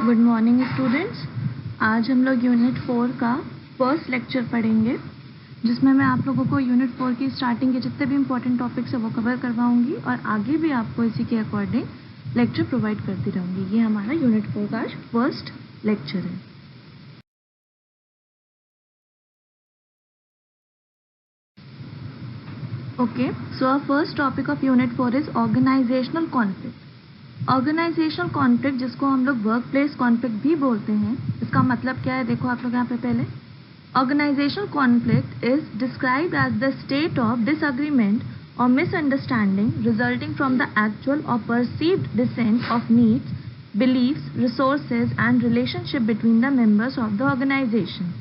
Good morning students. आज हम लोग यूनिट 4 का फर्स्ट लेक्चर पढ़ेंगे, जिसमें मैं आप लोगों को यूनिट 4 की स्टार्टिंग के जितने भी इंपॉर्टेंट टॉपिक्स है वो कवर करवाऊंगी और आगे भी आपको इसी के अकॉर्डिंग लेक्चर प्रोवाइड करती रहूँगी। ये हमारा यूनिट 4 का आज फर्स्ट लेक्चर है। Okay, so our first topic of unit 4 is organisational conflict. Organisational conflict, जिसको हम लोग वर्क प्लेस कॉन्फ्लिक्ट भी बोलते हैं, इसका मतलब क्या है देखो आप लोग यहाँ पे पहले। Organizational conflict is described as the state of disagreement और misunderstanding resulting from the actual और perceived dissent of needs, beliefs, resources and relationship between the members of the organization.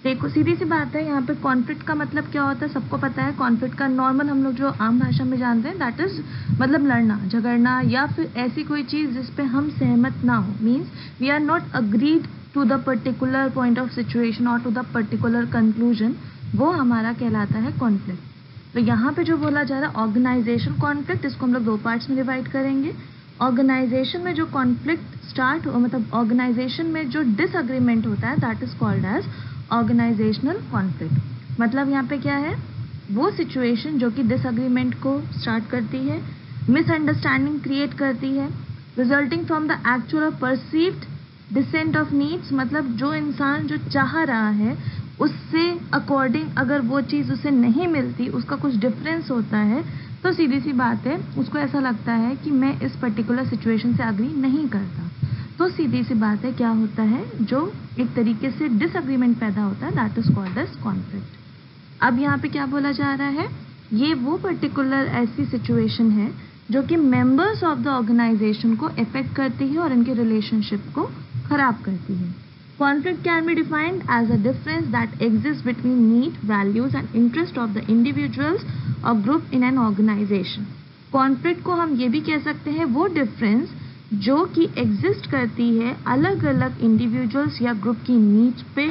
देखो सीधी सी बात है, यहाँ पे कॉन्फ्लिक्ट का मतलब क्या होता है सबको पता है। कॉन्फ्लिक्ट का नॉर्मल हम लोग जो आम भाषा में जानते हैं दैट इज मतलब लड़ना झगड़ना या फिर ऐसी कोई चीज़ जिस पे हम सहमत ना हो, means we are not agreed to the particular point of situation और टू द पर्टिकुलर कंक्लूजन, वो हमारा कहलाता है कॉन्फ्लिक्ट। तो यहाँ पे जो बोला जा रहा है ऑर्गेनाइजेशन कॉन्फ्लिक्ट, इसको हम लोग दो पार्ट्स में डिवाइड करेंगे। ऑर्गेनाइजेशन में जो कॉन्फ्लिक्ट स्टार्ट हो, मतलब ऑर्गेनाइजेशन में जो डिसएग्रीमेंट होता है that is called as organisational conflict. मतलब यहाँ पे क्या है, वो सिचुएशन जो कि डिसएग्रीमेंट को स्टार्ट करती है, मिसअंडरस्टैंडिंग क्रिएट करती है, रिजल्टिंग फ्रॉम द एक्चुअल और परसीव्ड डिसेंट ऑफ नीड्स, मतलब जो इंसान जो चाह रहा है उससे अकॉर्डिंग अगर वो चीज़ उसे नहीं मिलती, उसका कुछ डिफरेंस होता है, तो सीधी सी बात है उसको ऐसा लगता है कि मैं इस पर्टिकुलर सिचुएशन से अग्री नहीं करता। तो सीधी सी बात है क्या होता है, जो एक तरीके से डिसएग्रीमेंट पैदा होता है that is called as conflict. अब यहाँ पे क्या बोला जा रहा है, ये वो पर्टिकुलर ऐसी सिचुएशन है जो कि मेंबर्स ऑफ द ऑर्गेनाइजेशन को इफेक्ट करती है और इनके रिलेशनशिप को खराब करती है। Conflict can be defined as a difference that exist between need, values and interest of the individuals और group in an organization. Conflict को हम ये भी कह सकते हैं वो डिफरेंस जो कि एग्जिस्ट करती है अलग अलग इंडिविजुअल्स या ग्रुप की नीड्स पे,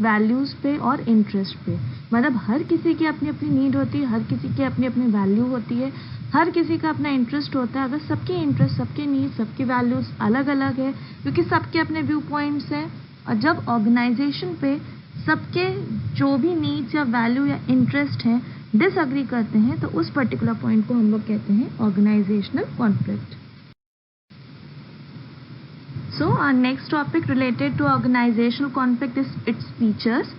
वैल्यूज़ पे और इंटरेस्ट पे। मतलब हर किसी की अपनी अपनी नीड होती है, हर किसी की अपनी अपनी वैल्यू होती है, हर किसी का अपना इंटरेस्ट होता है। अगर सबके इंटरेस्ट, सबके नीड, सबकी वैल्यूज़ अलग अलग है क्योंकि सबके अपने व्यू पॉइंट्स हैं, और जब ऑर्गेनाइजेशन पे सबके जो भी नीड्स या वैल्यू या इंटरेस्ट हैं डिसएग्री करते हैं, तो उस पर्टिकुलर पॉइंट को हम लोग कहते हैं organisational conflict. So our next topic related to organizational conflict is its features.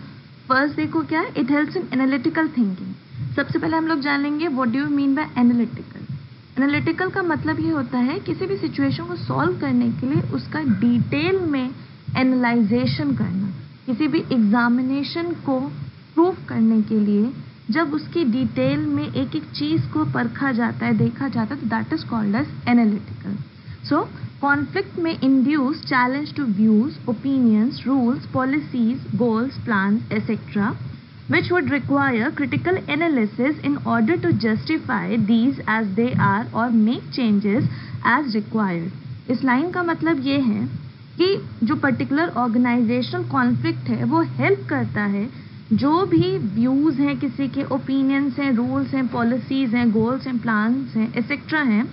First देखो क्या है, it helps in analytical thinking. सबसे पहले हम लोग जान लेंगे what do you mean by analytical. Analytical का मतलब ये होता है किसी भी सिचुएशन को सॉल्व करने के लिए उसका डिटेल में एनालाइजेशन करना, किसी भी एग्जामिनेशन को प्रूव करने के लिए जब उसकी डिटेल में एक एक चीज़ को परखा जाता है, देखा जाता है, तो that is called as analytical. So conflict may induce challenge to views, opinions, rules, policies, goals, plans, etc., which would require critical analysis in order to justify these as they are or make changes as required. इस line का मतलब ये है कि जो particular organisational conflict है वो help करता है जो भी व्यूज़ हैं, किसी के ओपिनियंस हैं, रूल्स हैं, पॉलिसीज़ हैं, गोल्स हैं, प्लान्स हैं, एक्सेट्रा हैं,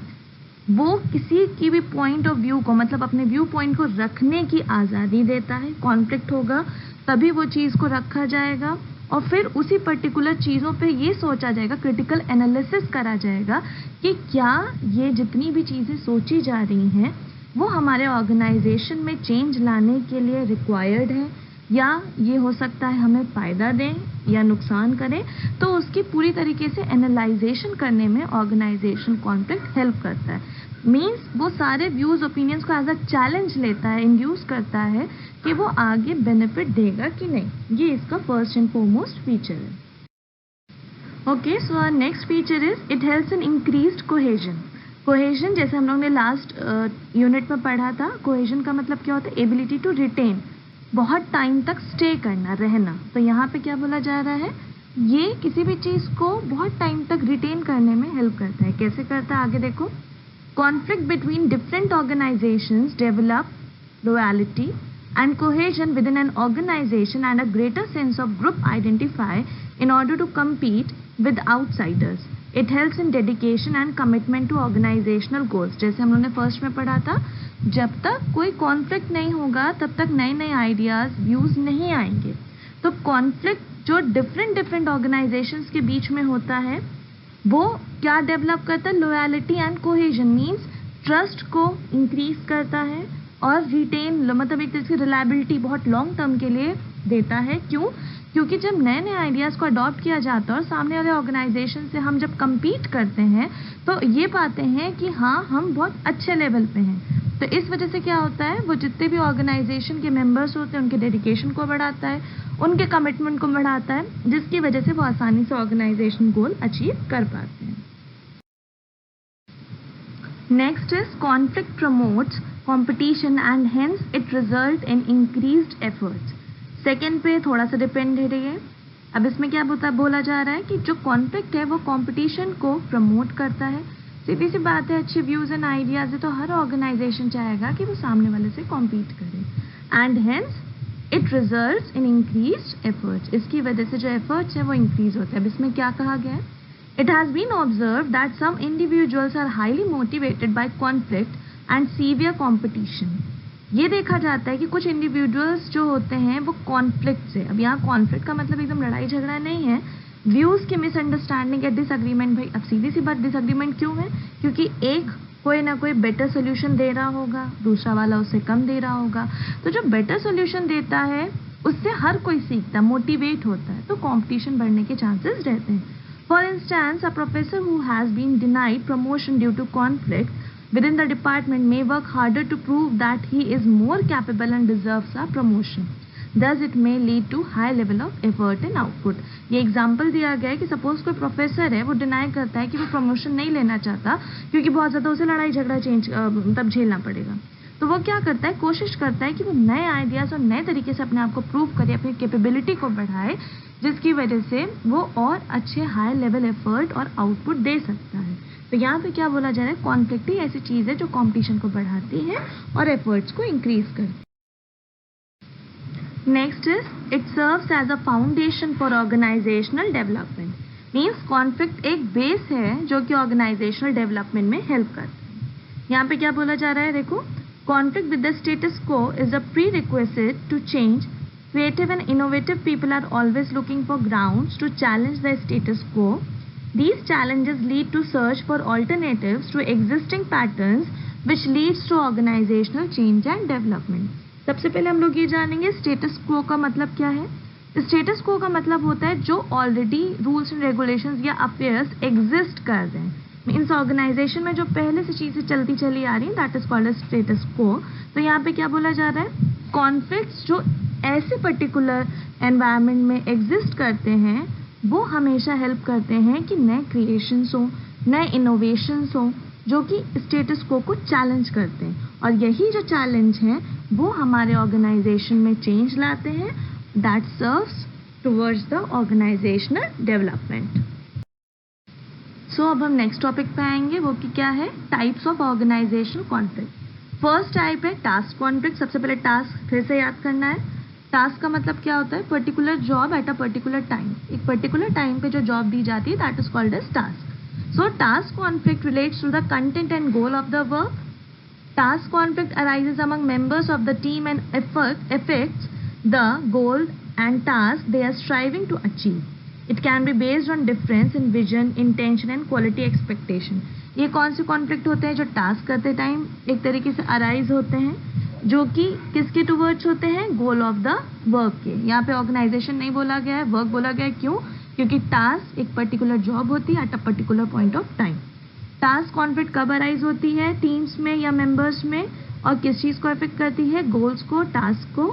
वो किसी की भी पॉइंट ऑफ व्यू को, मतलब अपने व्यू पॉइंट को रखने की आज़ादी देता है। कॉन्फ्लिक्ट होगा तभी वो चीज़ को रखा जाएगा और फिर उसी पर्टिकुलर चीज़ों पे ये सोचा जाएगा, क्रिटिकल एनालिसिस करा जाएगा कि क्या ये जितनी भी चीज़ें सोची जा रही हैं वो हमारे ऑर्गेनाइजेशन में चेंज लाने के लिए रिक्वायर्ड है, या ये हो सकता है हमें फ़ायदा दें या नुकसान करें। तो उसकी पूरी तरीके से एनालाइजेशन करने में ऑर्गेनाइजेशन कॉन्फ्लिक्ट हेल्प करता है। मीन्स वो सारे व्यूज़, ओपिनियंस को एज अ चैलेंज लेता है, इंड्यूस करता है कि वो आगे बेनिफिट देगा कि नहीं। ये इसका फर्स्ट एंड फोरमोस्ट फीचर है। Okay, so our next feature is it helps in increased cohesion. Cohesion जैसे हम लोग ने लास्ट यूनिट में पढ़ा था, कोहेजन का मतलब क्या होता है, एबिलिटी टू रिटेन, बहुत टाइम तक स्टे करना, रहना। तो यहाँ पे क्या बोला जा रहा है, ये किसी भी चीज़ को बहुत टाइम तक रिटेन करने में हेल्प करता है। कैसे करता है आगे देखो, conflict between different organisations develop loyalty and cohesion within an organization and a greater sense of group identify in order to compete with outsiders. It helps in dedication and commitment to organisational goals. जैसे हम लोगों ने first में पढ़ा था, जब तक कोई कॉन्फ्लिक्ट नहीं होगा तब तक नए नए आइडियाज़ व्यूज़ नहीं आएंगे। तो कॉन्फ्लिक्ट जो डिफरेंट ऑर्गेनाइजेशंस के बीच में होता है वो क्या डेवलप करता है, loyalty and cohesion, means trust को इंक्रीज करता है और रिटेन मतलब एक तरह से रिलायबिलिटी बहुत लॉन्ग टर्म के लिए देता है। क्यों? क्योंकि जब नए नए आइडियाज़ को अडॉप्ट किया जाता है और सामने वाले ऑर्गेनाइजेशन से हम जब compete करते हैं तो ये पाते हैं कि हाँ हम बहुत अच्छे लेवल पे हैं। तो इस वजह से क्या होता है, वो जितने भी ऑर्गेनाइजेशन के मेंबर्स होते हैं उनके डेडिकेशन को बढ़ाता है, उनके कमिटमेंट को बढ़ाता है, जिसकी वजह से वो आसानी से ऑर्गेनाइजेशन गोल अचीव कर पाते हैं। Next is conflict promotes competition and hence it result in increased efforts। Second पे थोड़ा सा डिपेंड है। अब इसमें क्या बोला जा रहा है कि जो कॉन्फ्लिक्ट है वो कंपटीशन को प्रमोट करता है। सीधी सी बात है, अच्छे व्यूज एंड आइडियाज है तो हर ऑर्गेनाइजेशन चाहेगा कि वो सामने वाले से कॉम्पीट करे and hence it results in increased efforts. इसकी वजह से जो एफर्ट्स है वो इंक्रीज होते हैं। अब इसमें क्या कहा गया है, it has been observe that some individuals are highly motivated by conflict and severe competition. ये देखा जाता है कि कुछ इंडिविजुअल्स जो होते हैं वो कॉन्फ्लिक्ट से, अब यहाँ कॉन्फ्लिक्ट का मतलब एकदम लड़ाई झगड़ा नहीं है, व्यूज़ की मिसअंडरस्टैंडिंग या डिसएग्रीमेंट। भाई अब सीधी सी बात, डिसएग्रीमेंट क्यों है? क्योंकि एक कोई ना कोई बेटर सोल्यूशन दे रहा होगा, दूसरा वाला उससे कम दे रहा होगा। तो जो बेटर सोल्यूशन देता है उससे हर कोई सीखता, मोटिवेट होता है, तो कॉम्पिटिशन बढ़ने के चांसेस रहते हैं। For instance, a professor who has been denied promotion due to conflict within the department may work harder to prove that he is more capable and deserves a promotion. Thus it may lead to high level of effort and output। ये example दिया गया है कि suppose कोई professor है, वो deny करता है कि वो प्रमोशन नहीं लेना चाहता क्योंकि बहुत ज़्यादा उसे लड़ाई झगड़ा मतलब झेलना पड़ेगा। तो वो क्या करता है, कोशिश करता है कि वो नए आइडियाज़ और नए तरीके से अपने आप को प्रूव करे, अपनी कैपेबिलिटी को बढ़ाए, जिसकी वजह से वो और अच्छे हाई लेवल एफर्ट और आउटपुट दे सकता है। तो यहाँ पे क्या बोला जा रहा है, कॉन्फ्लिक्ट ही ऐसी चीज़ है जो कंपटीशन को बढ़ाती है और एफर्ट्स को इंक्रीज करती है। Next is it serves as a foundation for organisational development. Means conflict एक बेस है जो कि ऑर्गेनाइजेशनल डेवलपमेंट में हेल्प करता है। यहाँ पे क्या बोला जा रहा है, देखो, conflict with the status quo is a prerequisite to change। Creative and innovative people are always looking for grounds to challenge the status quo। These challenges lead to search for alternatives to existing patterns which leads to organizational change and development। सबसे पहले हम लोग ये जानेंगे status क्वो का मतलब क्या है। स्टेटस क्वो का मतलब होता है जो ऑलरेडी रूल्स एंड रेगुलेशंस या अफेयर्स एग्जिस्ट कर रहे हैं। मीन्स ऑर्गेनाइजेशन में जो पहले से चीज़ें चलती चली आ रही हैं, दैट इज कॉल्ड स्टेटस क्वो। तो यहाँ पे क्या बोला जा रहा है, कॉन्फ्लिक्ट्स जो ऐसे पर्टिकुलर एनवायरनमेंट में एग्जिस्ट करते हैं वो हमेशा हेल्प करते हैं कि नए क्रिएशंस हो, नए इनोवेशंस हो जो कि स्टेटस को चैलेंज करते हैं। और यही जो चैलेंज हैं वो हमारे ऑर्गेनाइजेशन में चेंज लाते हैं, that serves towards the organizational development. So अब हम नेक्स्ट टॉपिक पे आएंगे, वो कि क्या है, types of organisational conflict. First type है टास्क कॉन्फ्लिक्ट। सबसे पहले टास्क फिर से याद करना है। टास्क का मतलब क्या होता है, particular job at a particular time. एक पर्टिकुलर टाइम पे जो जॉब दी जाती है that is called as task. So task conflict relates to the content and goal of the work. Task conflict arises among members of the team and affects the goal and task they are striving to achieve. It can be based on difference in vision, intention and quality expectation। ये कौन से conflict होते हैं जो task करते time एक तरीके से अराइज होते हैं, जो कि किसके टुवर्ड्स होते हैं, गोल ऑफ द वर्क के। यहाँ पे ऑर्गेनाइजेशन नहीं बोला गया है, वर्क बोला गया है। क्यों? क्योंकि टास्क एक पर्टिकुलर जॉब होती है eight a particular point of time. Task conflict कब अराइज होती है, टीम्स में या मेंबर्स में, और किस चीज़ को अफेक्ट करती है, गोल्स को, टास्क को।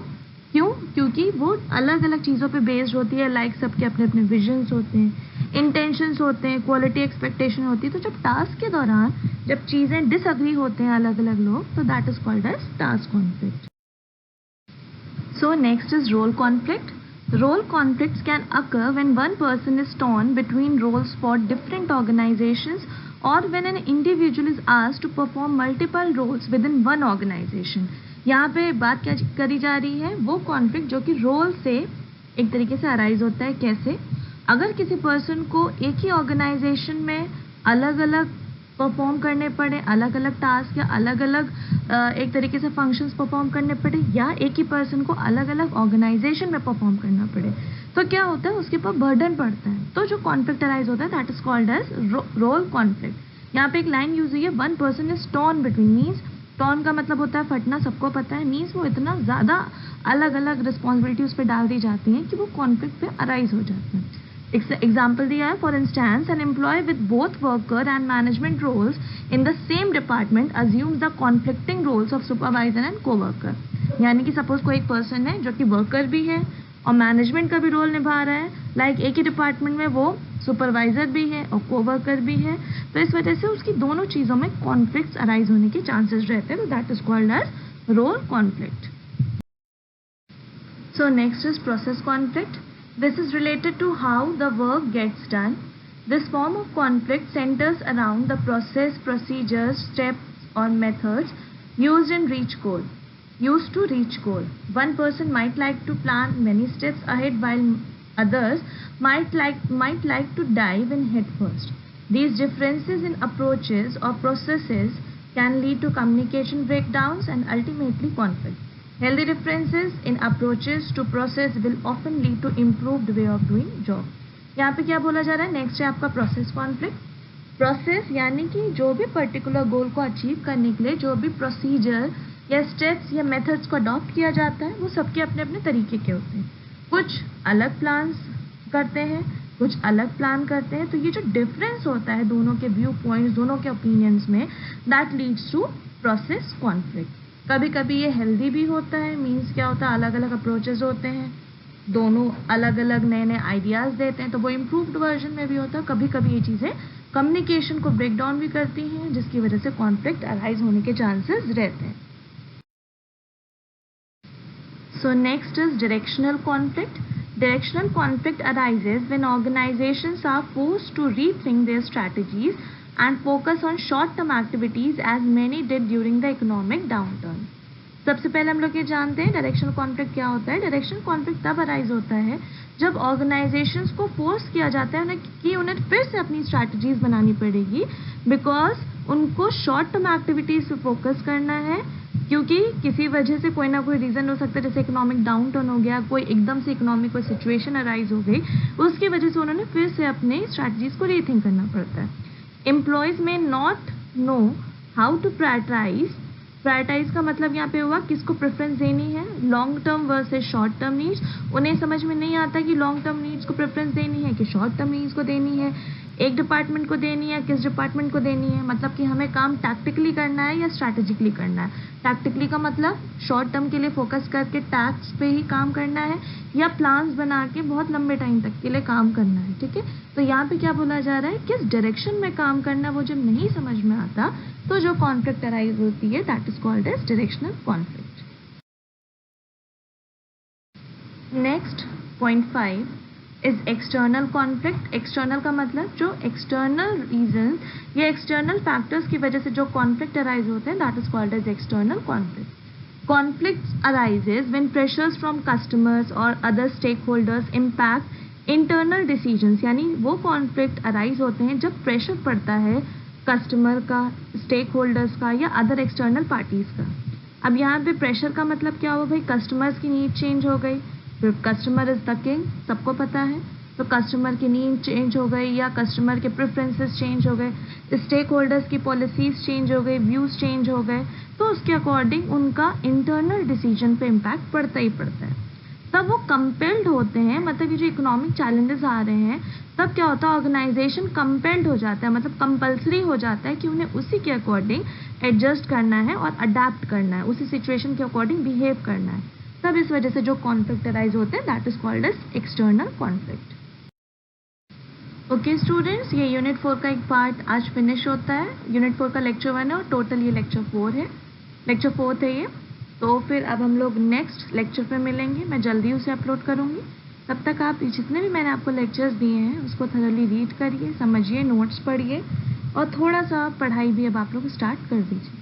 क्यों? क्योंकि वो अलग अलग चीज़ों पे बेस्ड होती है, लाइक सबके अपने अपने विजन्स होते हैं, इंटेंशंस होते हैं, क्वालिटी एक्सपेक्टेशन होती है। तो जब टास्क के दौरान जब चीज़ें डिसअग्री होते हैं अलग अलग लोग, तो that is called as task conflict. So next is role conflict. Role conflicts can occur when one person is torn between roles for different organizations or when an individual is asked to perform multiple roles within one organization। यहाँ पे बात क्या करी जा रही है, वो conflict जो कि रोल से एक तरीके से अराइज होता है। कैसे? अगर किसी पर्सन को एक ही ऑर्गेनाइजेशन में अलग अलग परफॉर्म करने पड़े, अलग अलग टास्क या अलग अलग एक तरीके से फंक्शंस परफॉर्म करने पड़े, या एक ही पर्सन को अलग अलग ऑर्गेनाइजेशन में परफॉर्म करना पड़े, तो क्या होता है, उसके ऊपर बर्डन पड़ता है। तो जो कॉन्फ्लिक्ट अराइज होता है that is called as role conflict. यहाँ पे एक लाइन यूज हुई है, one person is torn between, means torn का मतलब होता है फटना, सबको पता है, मीन्स वो इतना ज़्यादा अलग अलग रिस्पॉन्सिबिलिटी उस पर डाल दी जाती हैं कि वो कॉन्फ्लिक्ट पे अराइज हो जाते हैं। एग्जाम्पल दिया है, for instance an employee with both worker and management roles in the same department assumes the conflicting roles of supervisor and coworker. यानी कि सपोज कोई एक पर्सन है जो कि वर्कर भी है और मैनेजमेंट का भी रोल निभा रहा है, लाइक एक ही डिपार्टमेंट में वो सुपरवाइजर भी है और कोवर्कर भी है, तो इस वजह से उसकी दोनों चीज़ों में कॉन्फ्लिक्ट्स अराइज होने के चांसेस रहते हैं, तो that is called as role conflict. So next is process conflict. This is related to how the work gets done. This form of conflict centers around the process, procedures, steps or methods used to reach goal. One person might like to plan many steps ahead while others might like to dive in head first. These differences in approaches or processes can lead to communication breakdowns and ultimately conflict. Healthy differences in approaches to process will often lead to improved way of doing job. यहाँ पे क्या बोला जा रहा है, next है आपका process conflict. Process यानी कि जो भी पर्टिकुलर गोल को अचीव करने के लिए जो भी प्रोसीजर या स्टेप्स या मेथड्स को अडॉप्ट किया जाता है वो सबके अपने अपने तरीके के होते हैं। कुछ अलग प्लान्स करते हैं, कुछ अलग प्लान करते हैं, तो ये जो डिफरेंस होता है दोनों के व्यू पॉइंट्स, दोनों के ओपिनियंस में, that leads to process conflict. कभी कभी ये हेल्दी भी होता है, मीन्स क्या होता है, अलग अलग अप्रोचेस होते हैं, दोनों अलग अलग नए नए आइडियाज़ देते हैं, तो वो इम्प्रूव्ड वर्जन में भी होता है। कभी कभी ये चीज़ें कम्युनिकेशन को ब्रेक डाउन भी करती हैं, जिसकी वजह से कॉन्फ्लिक्ट अराइज होने के चांसेस रहते हैं। सो next is directional conflict. Directional conflict arises when organizations are forced to rethink their strategies and focus on short-term activities as many did during the economic downturn. सबसे पहले हम लोग ये जानते हैं डायरेक्शनल कॉन्फ्लिक्ट क्या होता है। डायरेक्शनल कॉन्फ्लिक्ट तब अराइज होता है जब ऑर्गेनाइजेशंस को फोर्स किया जाता है कि उन्हें फिर से अपनी स्ट्रैटेजीज बनानी पड़ेगी, बिकॉज उनको शॉर्ट टर्म एक्टिविटीज पे फोकस करना है, क्योंकि किसी वजह से कोई ना कोई रीज़न हो सकता है, जैसे इकोनॉमिक डाउन टर्न हो गया, कोई एकदम से इकोनॉमिक कोई सिचुएशन अराइज हो गई, उसकी वजह से उन्होंने फिर से अपने स्ट्रैटेजीज को रीथिंक करना पड़ता है। एम्प्लॉयज़ में not know how to prioritise का मतलब यहाँ पे हुआ किसको प्रेफरेंस देनी है, long term versus short term needs. उन्हें समझ में नहीं आता कि लॉन्ग टर्म नीड्स को प्रेफरेंस देनी है कि शॉर्ट टर्म नीड्स को देनी है, एक डिपार्टमेंट को देनी है किस डिपार्टमेंट को देनी है, मतलब कि हमें काम टैक्टिकली करना है या स्ट्रैटेजिकली करना है। टैक्टिकली का मतलब शॉर्ट टर्म के लिए फोकस करके टैक्स पे ही काम करना है, या प्लान्स बना के बहुत लंबे टाइम तक के लिए काम करना है, ठीक है। तो यहाँ पे क्या बोला जा रहा है, किस डायरेक्शन में काम करना, वो जब नहीं समझ में आता तो जो कॉन्फ्लिक्ट अराइज होती है that is called as directional conflict. Next point 5 is external conflict. External का मतलब जो एक्सटर्नल रीजन या एक्सटर्नल फैक्टर्स की वजह से जो कॉन्फ्लिक्ट अराइज होते हैं that is called as external conflict. Conflict arises when pressures from customers और other stakeholders impact internal decisions. यानी वो कॉन्फ्लिक्ट अराइज होते हैं जब प्रेशर पड़ता है कस्टमर का, स्टेक होल्डर्स का या अदर एक्सटर्नल पार्टीज का। अब यहाँ पे प्रेशर का मतलब क्या हुआ भाई, कस्टमर्स की नीड चेंज हो गई, फिर कस्टमर इज द किंग, सबको पता है, तो कस्टमर की नीड चेंज हो गई या कस्टमर के प्रेफरेंसेस चेंज हो गए, स्टेक होल्डर्स की पॉलिसीज चेंज हो गई, व्यूज चेंज हो गए, तो उसके अकॉर्डिंग उनका इंटरनल डिसीजन पे इम्पैक्ट पड़ता ही पड़ता है। तब वो कंपेल्ड होते हैं, मतलब ये जो इकोनॉमिक चैलेंजेस आ रहे हैं तब क्या होता है, ऑर्गेनाइजेशन कंपेल्ड हो जाता है, मतलब कंपल्सरी हो जाता है कि उन्हें उसी के अकॉर्डिंग एडजस्ट करना है और अडेप्ट करना है, उसी सिचुएशन के अकॉर्डिंग बिहेव करना है। तब इस वजह से जो कॉन्फ्लिक्ट अराइज होते हैं that is called as external conflict. Okay students, ये यूनिट 4 का एक पार्ट आज फिनिश होता है। यूनिट 4 का लेक्चर 1 है और टोटल ये लेक्चर 4 है, लेक्चर 4 है ये। तो फिर अब हम लोग नेक्स्ट लेक्चर पे मिलेंगे, मैं जल्दी उसे अपलोड करूँगी। तब तक आप जितने भी मैंने आपको लेक्चर्स दिए हैं उसको थोरली रीड करिए, समझिए, नोट्स पढ़िए और थोड़ा सा पढ़ाई भी अब आप लोग स्टार्ट कर दीजिए।